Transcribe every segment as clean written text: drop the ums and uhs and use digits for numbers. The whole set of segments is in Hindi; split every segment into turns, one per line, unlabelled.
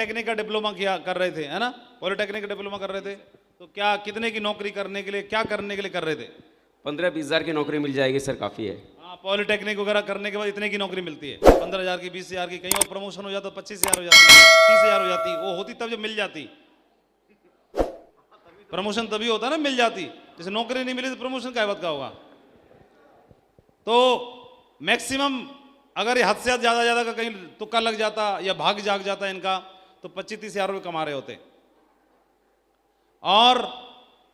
टेक्निक का डिप्लोमा किया कर रहे थे, है ना, पॉलिटेक्निक का डिप्लोमा कर रहे थे, तो क्या कितने की नौकरी करने के लिए, क्या करने के लिए कर रहे थे?
15-20 हज़ार की नौकरी मिल जाएगी सर, काफ़ी है।
हाँ, पॉलिटेक्निक वगैरह करने के बाद इतने की नौकरी मिलती है, 15,000 की, 20,000 की, कहीं और प्रमोशन हो जाता तो 25,000 हो जाती, 30,000 हो जाती, वो होती तब जब मिल जाती। प्रमोशन तभी होता ना मिल जाती, जैसे नौकरी नहीं मिली तो प्रमोशन क्या बात का होगा। तो मैक्सिमम अगर ये हद से ज्यादा का कहीं तुक्का लग जाता या भाग जाग जाता इनका, तो 25-30 हज़ार रुपये कमा रहे होते। और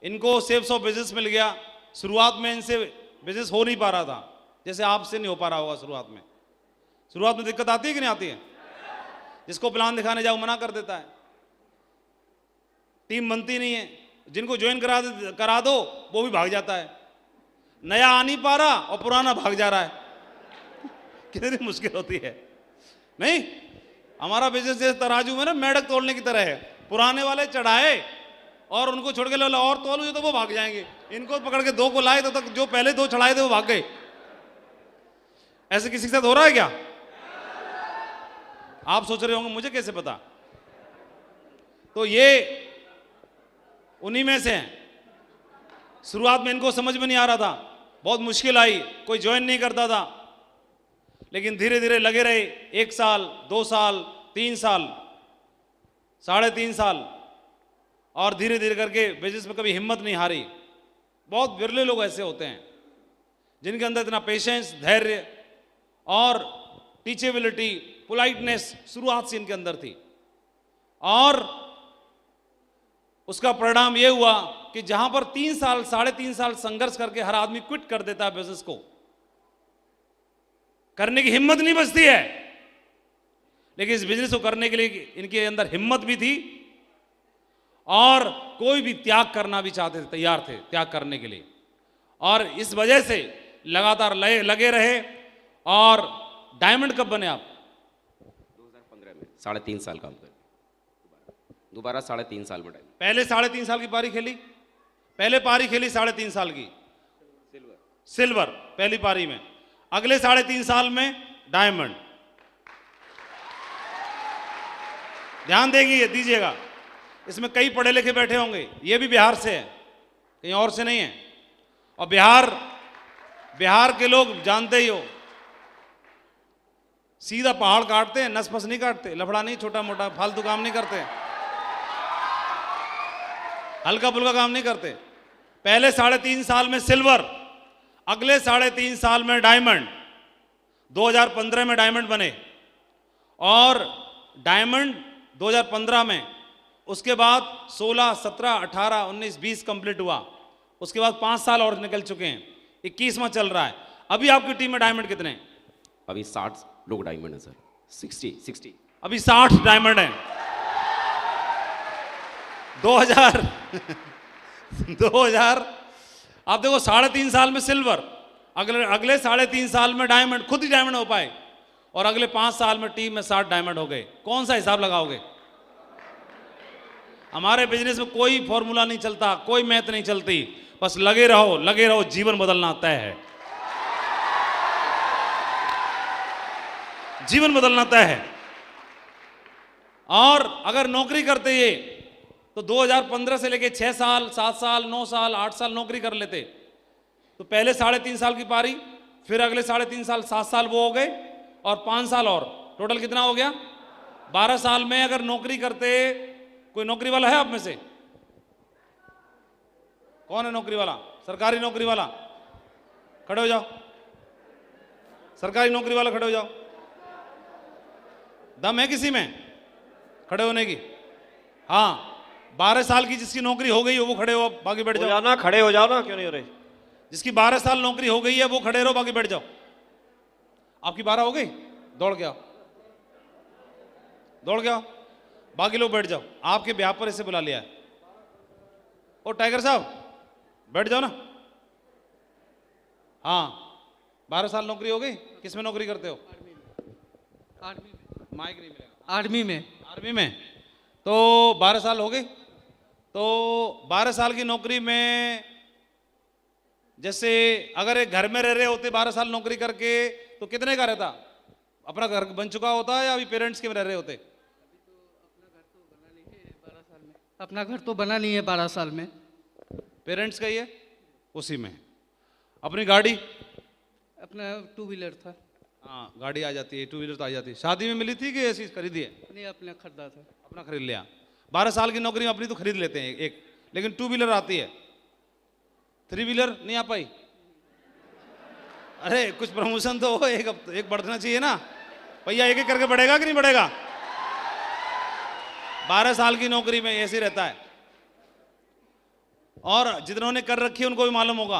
इनको सेल्स ऑफ बिजनेस मिल गया। शुरुआत में इनसे बिजनेस हो नहीं पा रहा था, जैसे आपसे नहीं हो पा रहा होगा शुरुआत में। शुरुआत में दिक्कत आती है कि नहीं आती है? जिसको प्लान दिखाने जाओ मना कर देता है, टीम बनती नहीं है, जिनको ज्वाइन करा दो वो भी भाग जाता है, नया आ नहीं पा रहा और पुराना भाग जा रहा है। कितनी मुश्किल होती है नहीं? हमारा बिजनेस जैसे तराजू में ना मेढक तोड़ने की तरह है, पुराने वाले चढ़ाए और उनको छोड़ के लो और तोलू तो वो भाग जाएंगे, इनको पकड़ के दो को लाए तो तक जो पहले दो चढ़ाए थे वो भाग गए। ऐसे किसी के साथ हो रहा है क्या? आप सोच रहे होंगे मुझे कैसे पता? तो ये उन्हीं में से हैं। शुरुआत में इनको समझ में नहीं आ रहा था, बहुत मुश्किल आई, कोई ज्वाइन नहीं करता था, लेकिन धीरे धीरे लगे रहे, 1 साल 2 साल 3 साल 3.5 साल, और धीरे धीरे करके बिजनेस में कभी हिम्मत नहीं हारी। बहुत विरले लोग ऐसे होते हैं जिनके अंदर इतना पेशेंस, धैर्य और टीचेबिलिटी, पोलाइटनेस शुरुआत से इनके अंदर थी। और उसका परिणाम यह हुआ कि जहां पर 3 साल 3.5 साल संघर्ष करके हर आदमी क्विट कर देता है बिजनेस को, करने की हिम्मत नहीं बचती है, लेकिन इस बिजनेस को करने के लिए इनके अंदर हिम्मत भी थी और कोई भी त्याग करना भी चाहते थे, तैयार थे त्याग करने के लिए। और इस वजह से लगातार लगे रहे। और डायमंड कब बने आप?
2015 में 3.5 साल काम कर, दोबारा 3.5 साल में डायमंड।
पहले 3.5 साल की पारी खेली, पहले पारी खेली 3.5 साल की सिल्वर पहली पारी में, अगले 3.5 साल में डायमंड। ध्यान देगी दीजिएगा, इसमें कई पढ़े लिखे बैठे होंगे, ये भी बिहार से है, कहीं और से नहीं है। और बिहार के लोग जानते ही हो, सीधा पहाड़ काटते हैं, नस-फस नहीं काटते, लफड़ा नहीं, छोटा मोटा फालतू काम नहीं करते, हल्का फुल्का काम नहीं करते। पहले 3.5 साल में सिल्वर, अगले 3.5 साल में डायमंड। 2015 में डायमंड बने और डायमंड 2015 में, उसके बाद 16, 17, 18, 19, 20 कंप्लीट हुआ। उसके बाद 5 साल और निकल चुके हैं, 21वां चल रहा है। अभी आपकी टीम में डायमंड कितने हैं?
अभी 60 लोग डायमंड है सर, 60।
अभी 60 डायमंड हैं। 2000 आप देखो, 3.5 साल में सिल्वर, अगले 3.5 साल में डायमंड, खुद ही डायमंड हो पाए, और अगले 5 साल में टीम में 60 डायमंड हो गए। कौन सा हिसाब लगाओगे? हमारे बिजनेस में कोई फॉर्मूला नहीं चलता, कोई मैथ नहीं चलती, बस लगे रहो, जीवन बदलना तय है, जीवन बदलना तय है। और अगर नौकरी करते ये तो 2015 से लेके 6 साल 7 साल 9 साल 8 साल नौकरी कर लेते, तो पहले 3.5 साल की पारी, फिर अगले 3.5 साल 7 साल वो हो गए, और 5 साल और, टोटल कितना हो गया? 12 साल में अगर नौकरी करते। कोई नौकरी वाला है आप में से? कौन है नौकरी वाला? सरकारी नौकरी वाला खड़े हो जाओ, सरकारी नौकरी वाला खड़े हो जाओ। दम है किसी में खड़े होने की? हाँ, 12 साल की जिसकी नौकरी हो गई है वो खड़े हो, बाकी बैठ जाओ
ना, खड़े हो जाओ ना, क्यों नहीं हो रहे?
जिसकी 12 साल नौकरी हो गई है वो खड़े रहो, बाकी बैठ जाओ। आपकी 12 हो गई, दौड़ के आओ, दौड़ के आओ, बाकी लोग बैठ जाओ। आपके ब्याह पर इसे बुला लिया है। ओ टाइगर साहब, बैठ जाओ ना। हाँ, 12 साल नौकरी हो गई। किस में नौकरी करते हो?
आर्मी में।
माइक नहीं मिलेगा। आर्मी में तो 12 साल हो गए। तो 12 साल की नौकरी में, जैसे अगर एक घर में रह रहे होते 12 साल नौकरी करके, तो कितने का रहता? अपना घर बन चुका होता है या अभी पेरेंट्स के में रह रहे होते?
अभी तो अपना घर अपना घर तो बना नहीं है 12 साल में।
पेरेंट्स का ही है, उसी में। अपनी गाड़ी?
अपना 2 व्हीलर था।
हाँ, गाड़ी आ जाती है, 2 व्हीलर तो आ जाती है। शादी में मिली थी कि ऐसी खरीदी है?
नहीं, अपने खरीदा था।
अपना खरीद लिया। 12 साल की नौकरी में अपनी तो खरीद लेते हैं एक, लेकिन 2 व्हीलर आती है, 3 व्हीलर नहीं आ पाई। अरे कुछ प्रमोशन तो हो, एक बढ़ना चाहिए ना भैया, एक एक करके बढ़ेगा कि नहीं बढ़ेगा? 12 साल की नौकरी में ऐसे ही रहता है। और जितनों ने कर रखी है उनको भी मालूम होगा।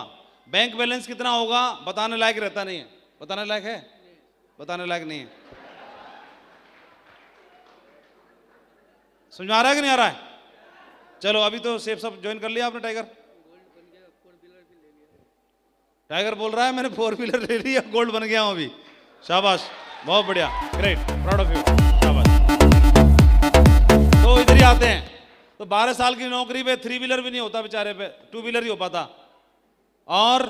बैंक बैलेंस कितना होगा बताने लायक रहता नहीं है। बताने लायक है? बताने लायक नहीं है। समझ में आ रहा है कि नहीं आ रहा है? चलो, अभी तो सेफ सब ज्वाइन कर लिया आपने। टाइगर बोल रहा है मैंने 4 व्हीलर ले लिया, गोल्ड बन गया हूं अभी। शाबाश, बहुत बढ़िया, ग्रेट, प्राउड ऑफ यू, शाबाश। तो इधर ही आते हैं। तो 12 साल की नौकरी पे 3 व्हीलर भी नहीं होता बेचारे पे, 2 व्हीलर ही हो पाता। और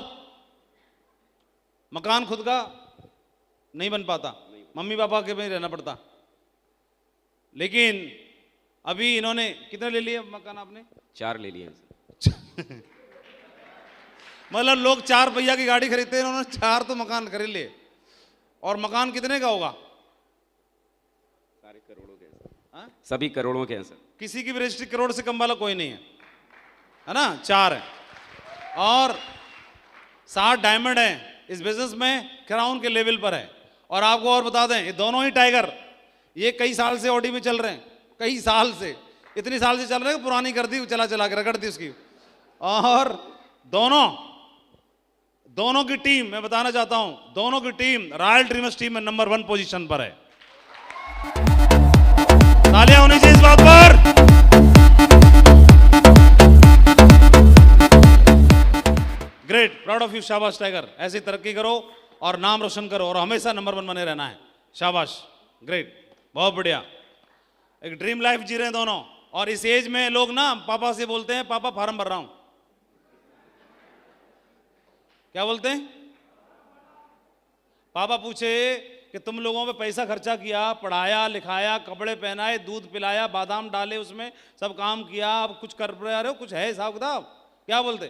मकान खुद का नहीं बन पाता, मम्मी पापा के में रहना पड़ता। लेकिन अभी इन्होंने कितने ले लिए मकान आपने?
4 ले लिए।
मतलब लोग 4 पहिया की गाड़ी खरीदते हैं, इन्होंने 4 तो मकान खरीद लिए। और मकान कितने का होगा?
सारे करोड़ों के हैं।
हाँ?
सभी करोड़ों के हैं सर।
किसी की भी रजिस्ट्री करोड़ से कम वाला कोई नहीं है ना? 4 है। और 7 डायमंड है इस बिजनेस में, क्राउन के लेवल पर है। और आपको और बता दें, ये दोनों ही टाइगर ये कई साल से ऑडी में चल रहे हैं, कई साल से, इतनी साल से चल रहे हैं, पुरानी कर दी, चला चला के रगड़ दी उसकी। और दोनों की टीम, मैं बताना चाहता हूं, दोनों की टीम रॉयल ड्रीमर्स टीम में नंबर 1 पोजीशन पर है। तालियां होनी चाहिए इस बात पर। ग्रेट, प्राउड ऑफ यू, शाबाश टाइगर। ऐसी तरक्की करो और नाम रोशन करो और हमेशा नंबर 1 बने रहना है। शाबाश, ग्रेट, बहुत बढ़िया। एक ड्रीम लाइफ जी रहे हैं दोनों। और इस एज में लोग ना पापा से बोलते हैं, पापा फार्म भर रहा हूं। क्या बोलते हैं? पापा पूछे कि तुम लोगों पे पैसा खर्चा किया, पढ़ाया लिखाया, कपड़े पहनाए, दूध पिलाया, बादाम डाले, उसमें सब काम किया, अब कुछ कर रहे हो, कुछ है हिसाब किताब? क्या बोलते?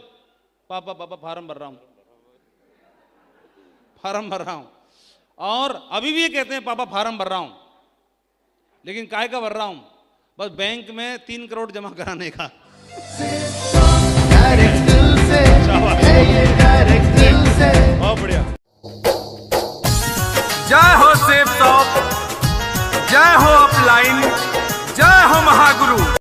पापा पापा फार्म भर रहा हूं, फार्म भर रहा हूं। और अभी भी ये कहते हैं पापा फार्म भर रहा हूं, लेकिन काय का भर रहा हूं? बस बैंक में 3 करोड़ जमा कराने का। बहुत बढ़िया।
जय हो सेफ शॉप, जय हो अपलाइन, जय हो महागुरु।